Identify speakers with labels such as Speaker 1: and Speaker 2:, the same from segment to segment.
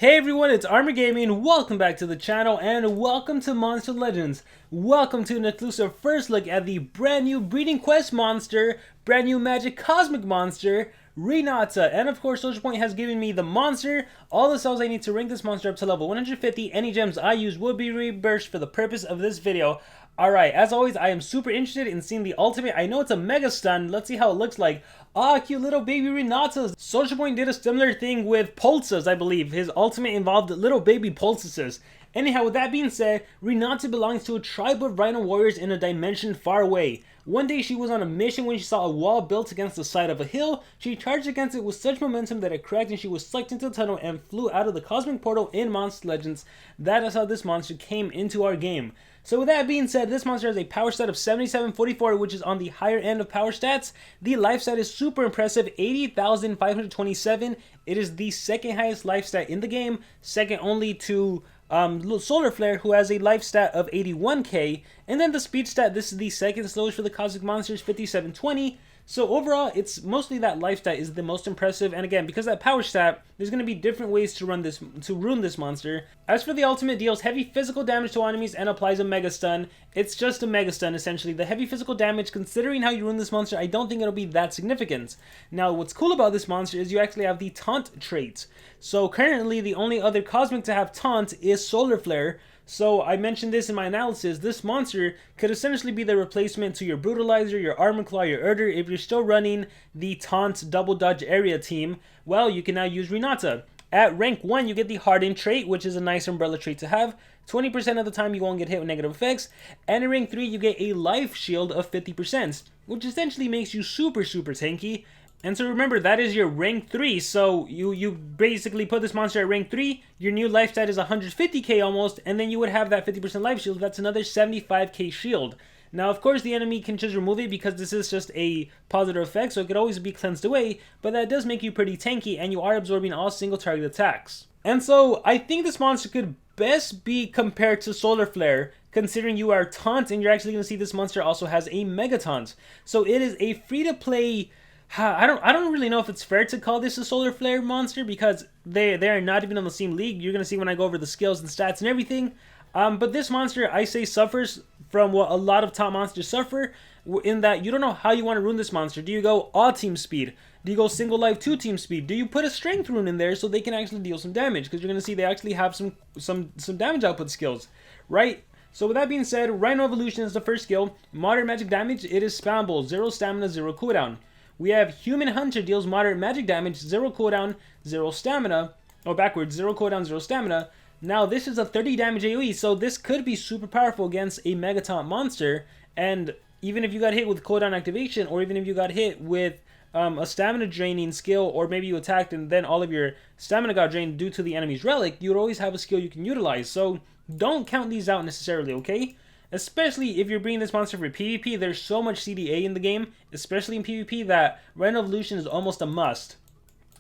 Speaker 1: Hey everyone, it's Armor Gaming. Welcome back to the channel and welcome to Monster Legends. Welcome to an exclusive first look at the brand new Breeding Quest monster, brand new Magic Cosmic monster, Rhinata. And of course, SocialPoint has given me the monster, all the cells I need to rank this monster up to level 150. Any gems I use will be reimbursed for the purpose of this video. Alright, as always, I am super interested in seeing the ultimate. I know it's a mega stun. Let's see how it looks like. Ah, cute little baby Rhinatas. SocialPoint did a similar thing with Pulses, I believe. His ultimate involved little baby Pulses. Anyhow, with that being said, Rhinata belongs to a tribe of rhino warriors in a dimension far away. One day she was on a mission when she saw a wall built against the side of a hill. She charged against it with such momentum that it cracked and she was sucked into the tunnel and flew out of the cosmic portal in Monster Legends. That is how this monster came into our game. So with that being said, this monster has a power stat of 7744, which is on the higher end of power stats. The life stat is super impressive, 80,527. It is the second highest life stat in the game, second only to Solar Flare, who has a life stat of 81k. And then the speed stat, this is the second slowest for the cosmic monsters, 5720. So overall, it's mostly that life stat is the most impressive, and again, because that power stat, there's going to be different ways to ruin this monster. As for the ultimate, deals heavy physical damage to enemies and applies a mega stun. It's just a mega stun essentially. The heavy physical damage, considering how you ruin this monster, I don't think it'll be that significant. Now, what's cool about this monster is you actually have the taunt trait. So currently, the only other cosmic to have taunt is Solar Flare. So I mentioned this in my analysis, this monster could essentially be the replacement to your Brutalizer, your Armor Claw, your Urder. If you're still running the Taunt Double Dodge Area team, well, you can now use Rhinata. At rank 1, you get the Harden trait, which is a nice umbrella trait to have. 20% of the time you won't get hit with negative effects. And in rank 3, you get a life shield of 50%, which essentially makes you super tanky. And so remember, that is your rank 3, so you basically put this monster at rank 3, your new life stat is 150k almost, and then you would have that 50% life shield. That's another 75k shield. Now, of course, the enemy can just remove it because this is just a positive effect, so it could always be cleansed away, but that does make you pretty tanky, and you are absorbing all single target attacks. And so, I think this monster could best be compared to Solar Flare, considering you are taunt, and you're actually going to see this monster also has a mega taunt. So it is a free-to-play... I don't really know if it's fair to call this a Solar Flare monster because they are not even on the same league. You're going to see when I go over the skills and stats and everything. But this monster, I say, suffers from what a lot of top monsters suffer, in that you don't know how you want to ruin this monster. Do you go all team speed? Do you go single life 2 team speed? Do you put a strength rune in there so they can actually deal some damage? Because you're going to see they actually have some damage output skills, right? So with that being said, Rhino Evolution is the first skill. Moderate magic damage, it is spammable, 0 stamina, 0 cooldown. We have Human Hunter, deals moderate magic damage, 0 cooldown, 0 stamina. Oh, backwards, 0 cooldown, 0 stamina. Now, this is a 30 damage AoE, so this could be super powerful against a Mega Taunt monster. And even if you got hit with cooldown activation, or even if you got hit with a stamina draining skill, or maybe you attacked and then all of your stamina got drained due to the enemy's relic, you would always have a skill you can utilize. So, don't count these out necessarily, okay? Especially if you're bringing this monster for PvP, there's so much CDA in the game, especially in PvP, that Rhino Evolution is almost a must.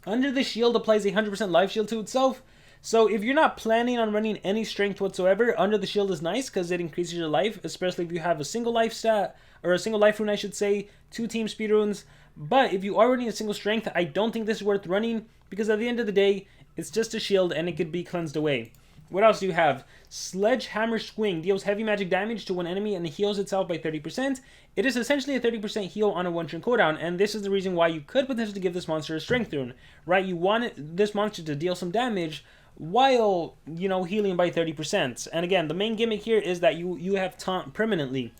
Speaker 1: Under the shield applies a 100% life shield to itself, so if you're not planning on running any strength whatsoever, Under the Shield is nice because it increases your life, especially if you have a single life stat, or a single life rune I should say, 2 team speed runes. But if you are running a single strength, I don't think this is worth running, because at the end of the day, it's just a shield and it could be cleansed away. What else do you have? Sledgehammer Swing deals heavy magic damage to one enemy and heals itself by 30%. It is essentially a 30% heal on a 1-turn cooldown, and this is the reason why you could potentially give this monster a strength rune, right? You want this monster to deal some damage while, you know, healing by 30%. And again, the main gimmick here is that you have taunt permanently.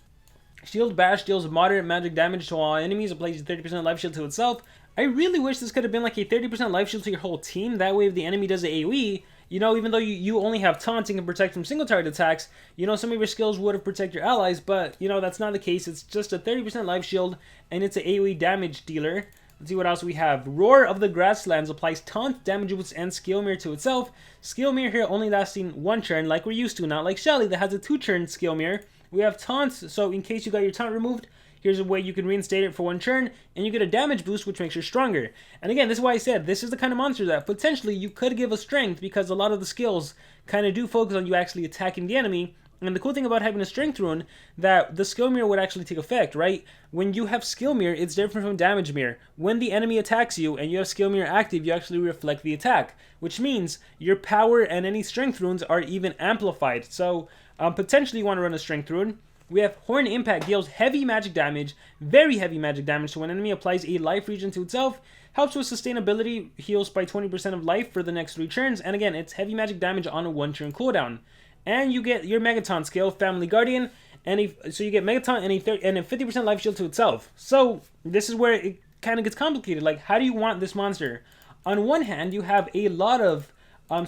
Speaker 1: Shield Bash deals moderate magic damage to all enemies, applies a 30% life shield to itself. I really wish this could have been like a 30% life shield to your whole team. That way if the enemy does an AoE, you know, even though you only have taunt and can protect from single target attacks, you know, some of your skills would have protect your allies, but, you know, that's not the case. It's just a 30% life shield, and it's an AoE damage dealer. Let's see what else we have. Roar of the Grasslands applies taunt, damage boost, and skill mirror to itself. Skill mirror here only lasting 1 turn, like we're used to, not like Shelly that has a 2-turn skill mirror. We have taunts, so in case you got your taunt removed, here's a way you can reinstate it for 1 turn, and you get a damage boost, which makes you stronger. And again, this is why I said, this is the kind of monster that potentially you could give a strength, because a lot of the skills kind of do focus on you actually attacking the enemy, And the cool thing about having a strength rune, that the skill mirror would actually take effect, right? When you have skill mirror, it's different from damage mirror. When the enemy attacks you and you have skill mirror active, you actually reflect the attack, which means your power and any strength runes are even amplified. So potentially you want to run a strength rune. We have Horn Impact, deals heavy magic damage, very heavy magic damage, so when an enemy applies a life regen to itself, helps with sustainability, heals by 20% of life for the next 3 turns, and again, it's heavy magic damage on a 1-turn cooldown. And you get your Megaton skill, Family Guardian, so you get Megaton and a 50% life shield to itself. So this is where it kind of gets complicated. Like, how do you want this monster? On one hand, you have a lot of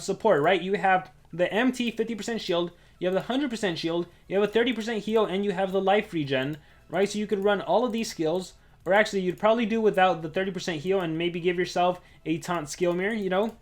Speaker 1: support, right? You have the MT 50% shield, you have the 100% shield, you have a 30% heal, and you have the life regen, right? So you could run all of these skills, or actually you'd probably do without the 30% heal and maybe give yourself a taunt skill mirror, you know?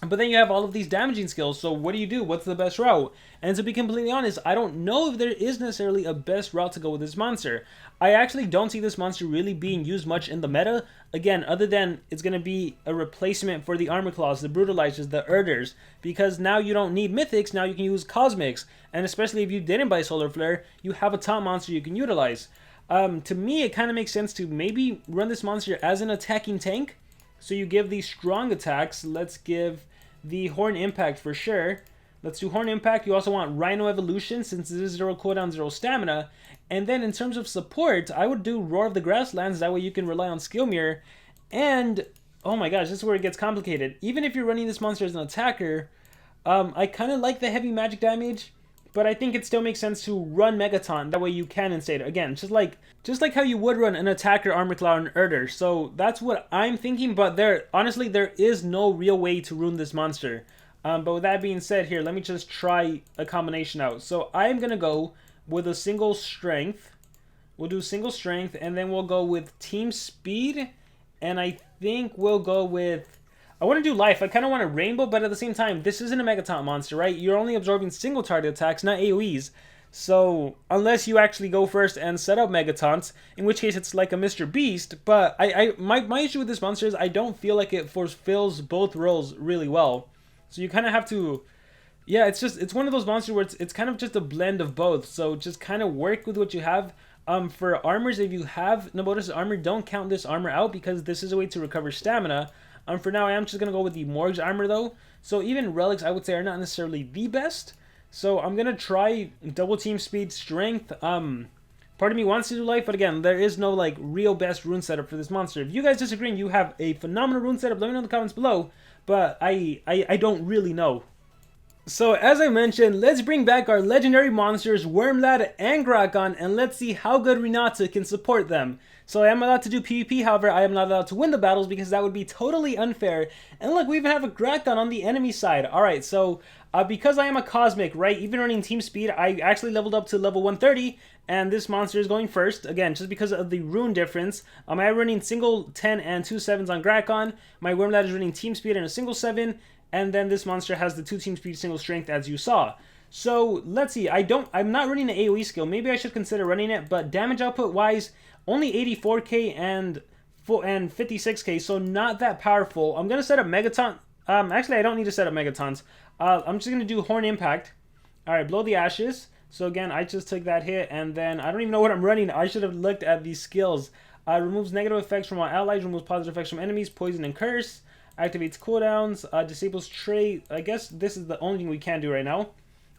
Speaker 1: But then you have all of these damaging skills, so what do you do? What's the best route? And to be completely honest, I don't know if there is necessarily a best route to go with this monster. I actually don't see this monster really being used much in the meta. Again, other than it's going to be a replacement for the Armor Claws, the Brutalizers, the Erders. Because now you don't need Mythics, now you can use Cosmics. And especially if you didn't buy Solar Flare, you have a taunt monster you can utilize. To me, it kind of makes sense to maybe run this monster as an attacking tank. So you give these strong attacks. Let's give the Horn Impact for sure. Let's do Horn Impact. You also want Rhino Evolution since this is 0 cooldown, 0 stamina. And then in terms of support, I would do Roar of the Grasslands. That way you can rely on Skill Mirror. And, oh my gosh, this is where it gets complicated. Even if you're running this monster as an attacker, I kind of like the heavy magic damage, but I think it still makes sense to run Megaton. That way you can instate it. Again, just like how you would run an attacker, Armor Cloud, and Erder. So that's what I'm thinking, but honestly, there is no real way to rune this monster. But with that being said, here, let me just try a combination out. So I'm going to go with a single strength. We'll do single strength, and then we'll go with team speed, and I think we'll go with... I want to do life. I kind of want a rainbow, but at the same time, this isn't a Megaton monster, right? You're only absorbing single target attacks, not AoEs. So, unless you actually go first and set up Megatons, in which case it's like a Mr. Beast, but my issue with this monster is I don't feel like it fulfills both roles really well. So you kind of have to... Yeah, it's one of those monsters where it's kind of just a blend of both. So just kind of work with what you have. For armors, if you have Nabotas' armor, don't count this armor out because this is a way to recover stamina. For now, I am just going to go with the Morg's armor though. So even relics, I would say, are not necessarily the best. So I'm going to try double team speed, strength. Part of me wants to do life, but again, there is no like real best rune setup for this monster. If you guys disagree and you have a phenomenal rune setup, let me know in the comments below. But I don't really know. So as I mentioned, let's bring back our legendary monsters, Wormlad and Grakon, and let's see how good Rhinata can support them. So I am allowed to do PvP, however, I am not allowed to win the battles because that would be totally unfair. And look, we even have a Grakon on the enemy side. Alright, so because I am a Cosmic, right, even running team speed, I actually leveled up to level 130, and this monster is going first. Again, just because of the rune difference. I'm running single 10 and 2 7s on Grakon. My Wormlad is running team speed and a single 7. And then this monster has the 2 team speed, single strength, as you saw. So let's see. I'm not running an AoE skill. Maybe I should consider running it. But damage output wise, only 84k and 56k. So not that powerful. I'm gonna set up Megaton. Actually, I don't need to set up Megatons. I'm just gonna do Horn Impact. All right, Blow the Ashes. So again, I just took that hit, and then I don't even know what I'm running. I should have looked at these skills. Removes negative effects from all allies. Removes positive effects from enemies. Poison and Curse. Activates cooldowns, disables trait. I guess this is the only thing we can do right now.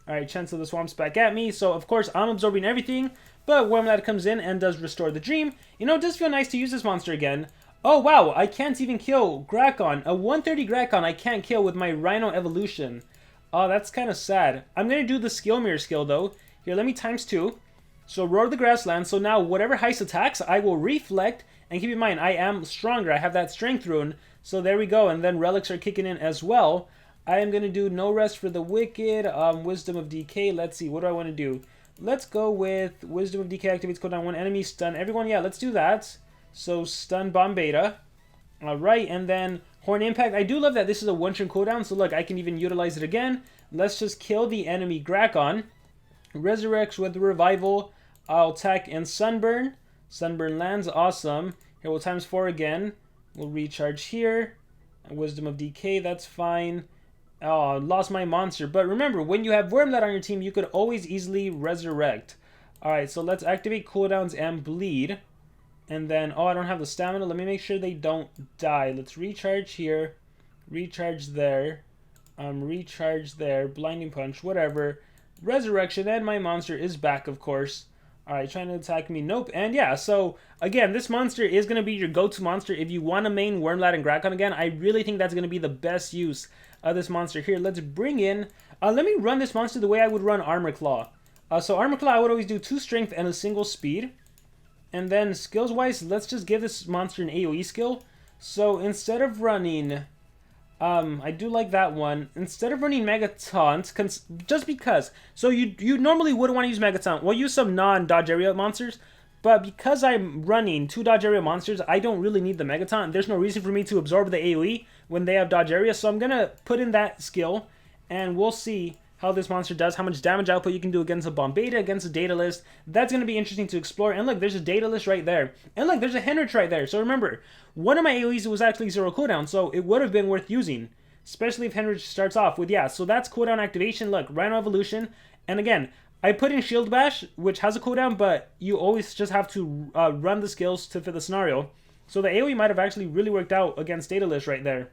Speaker 1: Alright, Chance of the Swamp's back at me. So, of course, I'm absorbing everything. But Wormlad comes in and does Restore the Dream. You know, it does feel nice to use this monster again. Oh, wow, I can't even kill Grakon. A 130 Grakon I can't kill with my Rhino Evolution. Oh, that's kind of sad. I'm going to do the Skill Mirror skill, though. Here, let me ×2. So, Roar of the Grasslands. So now, whatever Heist attacks, I will reflect. And keep in mind, I am stronger. I have that Strength rune. So there we go, and then relics are kicking in as well. I am going to do No Rest for the Wicked, Wisdom of Decay. Let's see, what do I want to do? Let's go with Wisdom of Decay activates cooldown 1 enemy, stun everyone. Yeah, let's do that. So stun Bomb Beta. Alright, and then Horn Impact. I do love that this is a 1-turn cooldown, so look, I can even utilize it again. Let's just kill the enemy Grakon. Resurrects with Revival. I'll attack and Sunburn. Sunburn lands, awesome. Here we'll ×4 again. We'll recharge here. Wisdom of Decay, that's fine. Oh, lost my monster. But remember, when you have Wormlet on your team, you could always easily resurrect. Alright, so let's activate cooldowns and bleed. And then, oh, I don't have the stamina. Let me make sure they don't die. Let's recharge here. Recharge there. Recharge there. Blinding punch, whatever. Resurrection, and my monster is back, of course. Alright, trying to attack me. Nope. And yeah, so, again, this monster is going to be your go-to monster if you want to main Wormlat and Grakon again. I really think that's going to be the best use of this monster here. Let's bring in... let me run this monster the way I would run Armor Claw. So Armor Claw, I would always do 2 strength and a single speed. And then skills-wise, let's just give this monster an AoE skill. So instead of running... I do like that one. Instead of running Mega Taunt, just because. So you normally wouldn't want to use Mega Taunt. We'll use some non-dodge area monsters. But because I'm running 2 dodge area monsters, I don't really need the Mega Taunt. There's no reason for me to absorb the AoE when they have dodge area. So I'm going to put in that skill. And we'll see how this monster does, how much damage output you can do against a bomb beta, against a data list. That's going to be interesting to explore. And look, there's a data list right there. And look, there's a Henrich right there. So remember, one of my AoEs was actually 0 cooldown, so it would have been worth using. Especially if Henrich starts off with, yeah, so that's cooldown activation. Look, Rhino Evolution. And again, I put in Shield Bash, which has a cooldown, but you always just have to run the skills to fit the scenario. So the AoE might have actually really worked out against data list right there.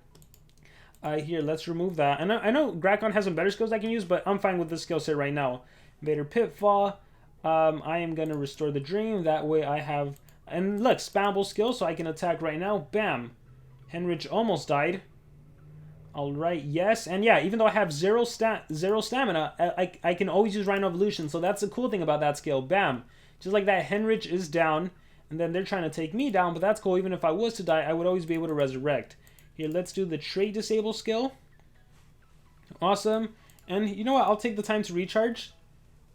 Speaker 1: Here, let's remove that. And I know Grakon has some better skills I can use, but I'm fine with this skill set right now. Vader Pitfall. I am going to Restore the Dream. That way I have... And look, spammable skill, so I can attack right now. Bam. Henrich almost died. Alright, yes. And yeah, even though I have zero stamina, I can always use Rhino Evolution. So that's the cool thing about that skill. Bam. Just like that, Henrich is down. And then they're trying to take me down, but that's cool. Even if I was to die, I would always be able to resurrect. Here, let's do the Trait Disable skill. Awesome. And you know what? I'll take the time to recharge.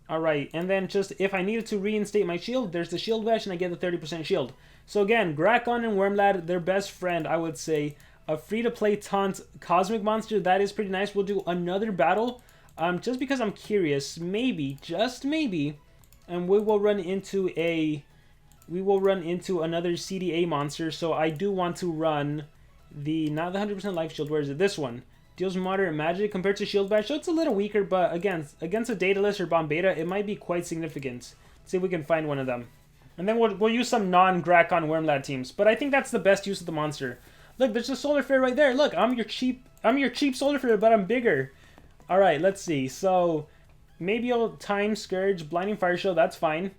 Speaker 1: Alright, and then just if I needed to reinstate my shield, there's the Shield Bash and I get the 30% shield. So again, Grakon and Wormlat, their best friend, I would say. A free-to-play taunt cosmic monster, that is pretty nice. We'll do another battle. Just because I'm curious, maybe, just maybe, and we will run into another CDA monster. So I do want to run the, not the 100% life shield, where is it? This one. Deals moderate magic compared to Shield Bash, so it's a little weaker, but again, against a data list or bomb beta, it might be quite significant. Let's see if we can find one of them. And then we'll use some non-Grakon Wormlat teams, but I think that's the best use of the monster. Look, there's a Solar Flare right there. Look, I'm your cheap Solar Flare, but I'm bigger. Alright, let's see. So, maybe I'll Time Scourge, Blinding Fire Shield, that's fine.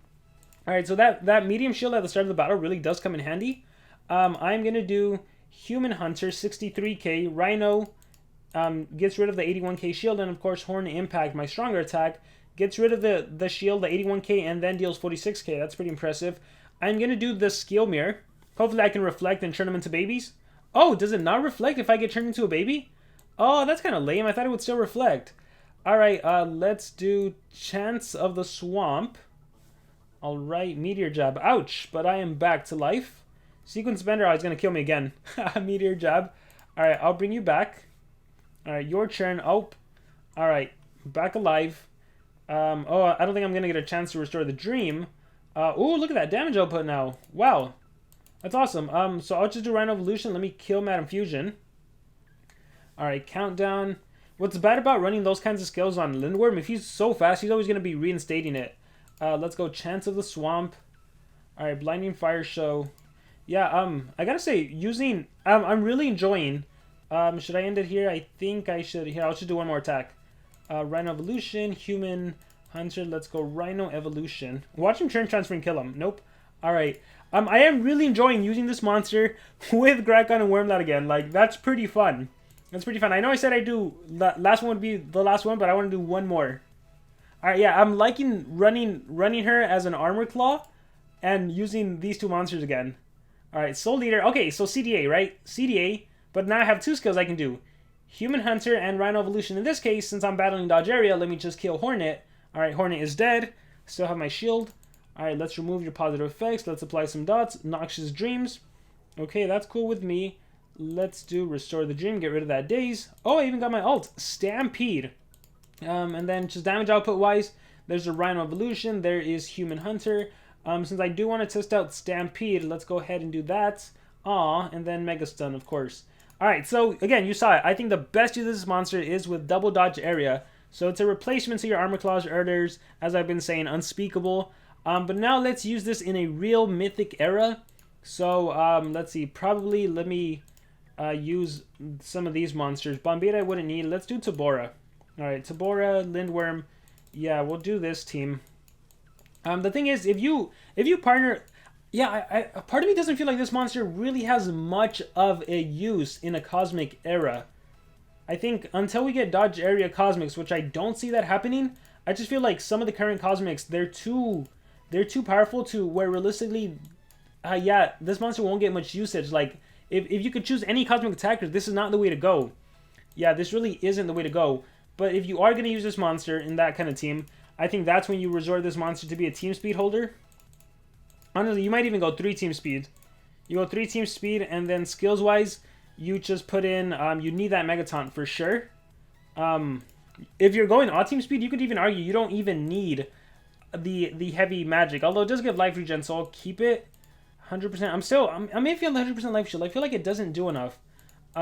Speaker 1: Alright, so that medium shield at the start of the battle really does come in handy. I'm going to do Human Hunter, 63k, Rhino, gets rid of the 81k shield, and of course Horn Impact, my stronger attack, gets rid of the shield, the 81k, and then deals 46k. That's pretty impressive. I'm going to do the Skill Mirror. Hopefully I can reflect and turn them into babies. Oh, does it not reflect if I get turned into a baby? Oh, that's kind of lame. I thought it would still reflect. Alright, let's do Chance of the Swamp. Alright, Meteor Jab. Ouch, but I am back to life. Sequence Bender, oh, he's going to kill me again. Meteor Jab. Alright, I'll bring you back. Alright, your turn. Oh, alright, back alive. Oh, I don't think I'm going to get a chance to restore the dream. Oh, look at that damage output now. Wow. That's awesome. So I'll just do Rhino Evolution. Let me kill Madam Fusion. Alright, Countdown. What's bad about running those kinds of skills on Lindworm, if he's so fast, he's always going to be reinstating it. Let's go Chance of the Swamp. Alright, Blinding Fire Show. Yeah, I gotta say, using... I'm really enjoying... should I end it here? I think I should. Here, I'll just do one more attack. Rhino Evolution, Human Hunter. Let's go Rhino Evolution. Watch him turn, transfer, and kill him. Nope. Alright. I am really enjoying using this monster with Grakon and Wormlat again. Like, that's pretty fun. That's pretty fun. I know I said I do... Last one would be the last one, but I want to do one more. Alright, yeah. I'm liking running her as an Armor Claw and using these two monsters again. Alright, Soul Leader. Okay, so CDA, right? CDA. But now I have two skills I can do. Human Hunter and Rhino Evolution. In this case, since I'm battling dodge area, let me just kill Hornet. Alright, Hornet is dead. Still have my shield. Alright, let's remove your positive effects. Let's apply some dots. Noxious Dreams. Okay, that's cool with me. Let's do Restore the Dream. Get rid of that Daze. Oh, I even got my ult. Stampede. And then just damage output wise, there's a Rhino Evolution. There is Human Hunter. Since I do want to test out Stampede, let's go ahead and do that. Aw, and then Mega Stun, of course. Alright, so again, you saw it. I think the best use of this monster is with double dodge area. So it's a replacement to your Armor Claws Erders, as I've been saying, unspeakable. But now let's use this in a real Mythic era. So let's see, probably let me use some of these monsters. Bombeta I wouldn't need. Let's do Tabora. Alright, Tabora, Lindworm. Yeah, we'll do this team. The thing is, if you partner... Yeah, part of me doesn't feel like this monster really has much of a use in a Cosmic era. I think until we get Dodge Area Cosmics, which I don't see that happening, I just feel like some of the current Cosmics, they're too powerful to where realistically, yeah, this monster won't get much usage. Like, if you could choose any Cosmic attacker, this is not the way to go. Yeah, this really isn't the way to go. But if you are going to use this monster in that kind of team, I think that's when you resort this monster to be a team speed holder. Honestly, you might even go 3 team speed. You go 3 team speed, and then skills-wise, you just put in, you need that Megaton for sure. If you're going odd team speed, you could even argue you don't even need the heavy magic. Although it does give life regen, so I'll keep it 100%. I'm maybe on the 100% life shield. I feel like it doesn't do enough.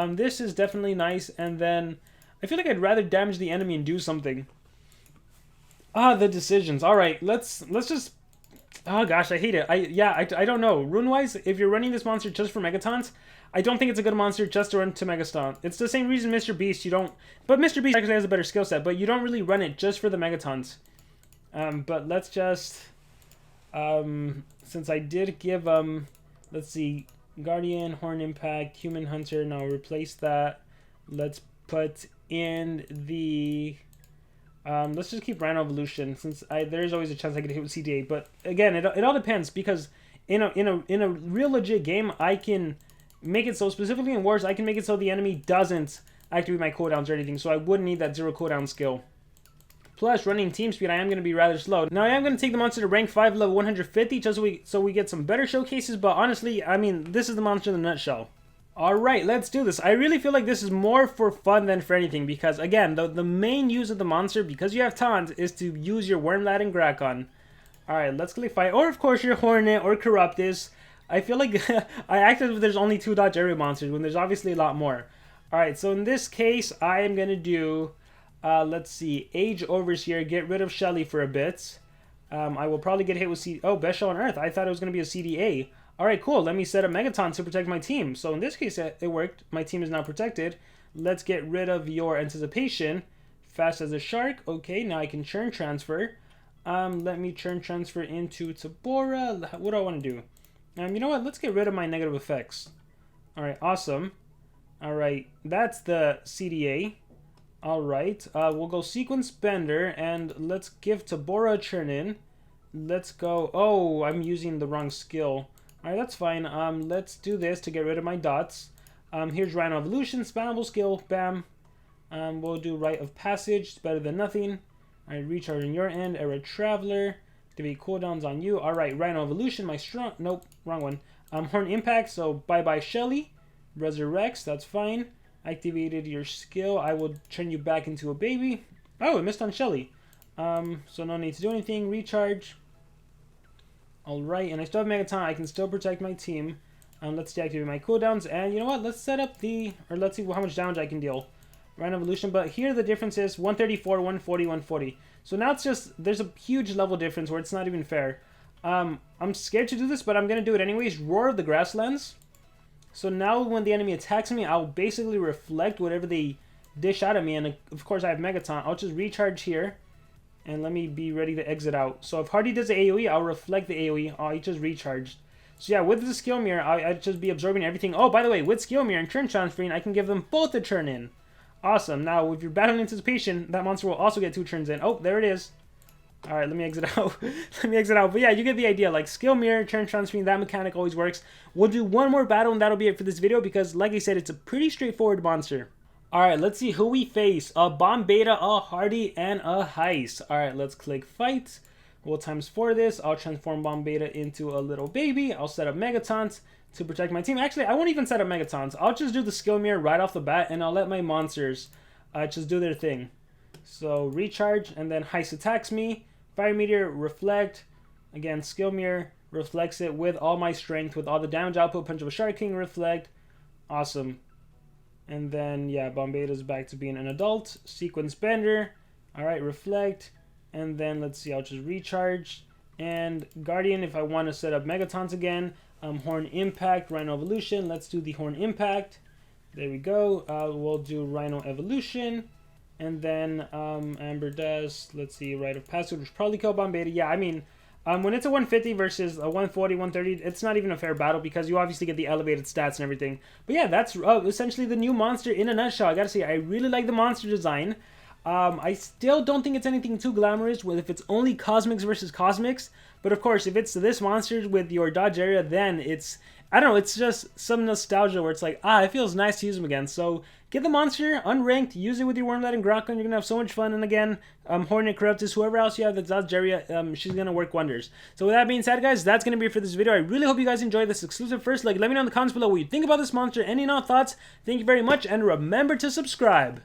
Speaker 1: This is definitely nice, and then I feel like I'd rather damage the enemy and do something. The decisions. All right, let's just... Oh gosh, I hate it. I don't know. Rune-wise, if you're running this monster just for Megatons, I don't think it's a good monster just to run to Megastomp. It's the same reason Mr. Beast, you don't... But Mr. Beast actually has a better skill set, but you don't really run it just for the Megatons. But let's just... since I did give, let's see, Guardian, Horn Impact, Human Hunter, now replace that. Let's put in the... let's just keep Rhino Evolution, since there's always a chance I could hit with CDA. But again, it all depends, because in a real legit game, I can make it so, specifically in Wars, I can make it so the enemy doesn't activate my cooldowns or anything, so I wouldn't need that 0 cooldown skill. Plus, running team speed, I am going to be rather slow. Now, I am going to take the monster to rank 5, level 150, just so we get some better showcases, but honestly, I mean, this is the monster in a nutshell. Alright, let's do this. I really feel like this is more for fun than for anything, because, again, the main use of the monster, because you have Taunt, is to use your Wormlad and Grakon. Alright, let's click fight. Or, of course, your Hornet or Corruptus. I feel like I act as if there's only 2 dodge area monsters, when there's obviously a lot more. Alright, so in this case, I am going to do, let's see, Age Overseer, get rid of Shelly for a bit. I will probably get hit with Oh, Best Show on Earth. I thought it was going to be a CDA. Alright, cool. Let me set up Megaton to protect my team. So in this case, it worked. My team is now protected. Let's get rid of your Anticipation. Fast as a shark. Okay, now I can churn transfer. Let me churn transfer into Tabora. What do I want to do? You know what? Let's get rid of my negative effects. Alright, awesome. Alright, that's the CDA. Alright, we'll go Sequence Bender, and let's give Tabora a churn in. Let's go... Oh, I'm using the wrong skill. Alright, that's fine. Let's do this to get rid of my dots. Here's Rhino Evolution, spammable skill, bam. We'll do Rite of Passage, it's better than nothing. Alright, recharge on your end, Era Traveler, activate cooldowns on you. Alright, Rhino Evolution, my strong... Nope, wrong one. Horn Impact, so bye-bye Shelly. Resurrects, that's fine. Activated your skill, I will turn you back into a baby. Oh, it missed on Shelly. So no need to do anything, recharge. Alright, and I still have Megaton, I can still protect my team. Let's deactivate my cooldowns, and you know what, let's set up let's see how much damage I can deal. Rhino Evolution, but here the difference is 134, 140, 140. So now it's just, there's a huge level difference where it's not even fair. I'm scared to do this, but I'm going to do it anyways. Roar of the Grasslands. So now when the enemy attacks me, I'll basically reflect whatever they dish out at me, and of course I have Megaton. I'll just recharge here. And let me be ready to exit out. So if Hardy does the AoE, I'll reflect the AoE. Oh, he just recharged. So yeah, with the Skill Mirror, I'd just be absorbing everything. Oh, by the way, with Skill Mirror and Turn Transferring, I can give them both a turn in. Awesome. Now, if you're battling Anticipation, that monster will also get 2 turns in. Oh, there it is. Alright, let me exit out. Let me exit out. But yeah, you get the idea. Like, Skill Mirror, Turn Transferring, that mechanic always works. We'll do one more battle, and that'll be it for this video, because, like I said, it's a pretty straightforward monster. Alright, let's see who we face. A Bombeta, a Hardy, and a Heist. Alright, let's click Fight. We'll times 4 this. I'll transform Bombeta into a little baby. I'll set up Megatons to protect my team. Actually, I won't even set up Megatons. I'll just do the Skill Mirror right off the bat, and I'll let my monsters just do their thing. So, recharge, and then Heist attacks me. Fire Meteor, reflect. Again, Skill Mirror, reflects it with all my strength, with all the damage output. Punch of a Shark King, reflect. Awesome. And then, yeah, Bombetta's back to being an adult. Sequence Bender. Alright, Reflect. And then, let's see, I'll just recharge. And Guardian, if I want to set up Megatons again. Horn Impact, Rhino Evolution. Let's do the Horn Impact. There we go. We'll do Rhino Evolution. And then Amber Dust. Let's see, Rite of Passage, which probably kill Bombetta. Yeah, I mean, when it's a 150 versus a 140, 130, it's not even a fair battle because you obviously get the elevated stats and everything. But yeah, that's essentially the new monster in a nutshell. I gotta say, I really like the monster design. I still don't think it's anything too glamorous if it's only Cosmics versus Cosmics. But of course, if it's this monster with your dodge area, then it's, I don't know, it's just some nostalgia where it's like, it feels nice to use them again. So get the monster, unranked, use it with your Wormlet and Gronkon, you're going to have so much fun. And again, Hornet, Corruptus, whoever else you have that's dodge area, she's going to work wonders. So with that being said, guys, that's going to be it for this video. I really hope you guys enjoyed this exclusive first look. Let me know in the comments below what you think about this monster. Any thoughts? Thank you very much, and remember to subscribe.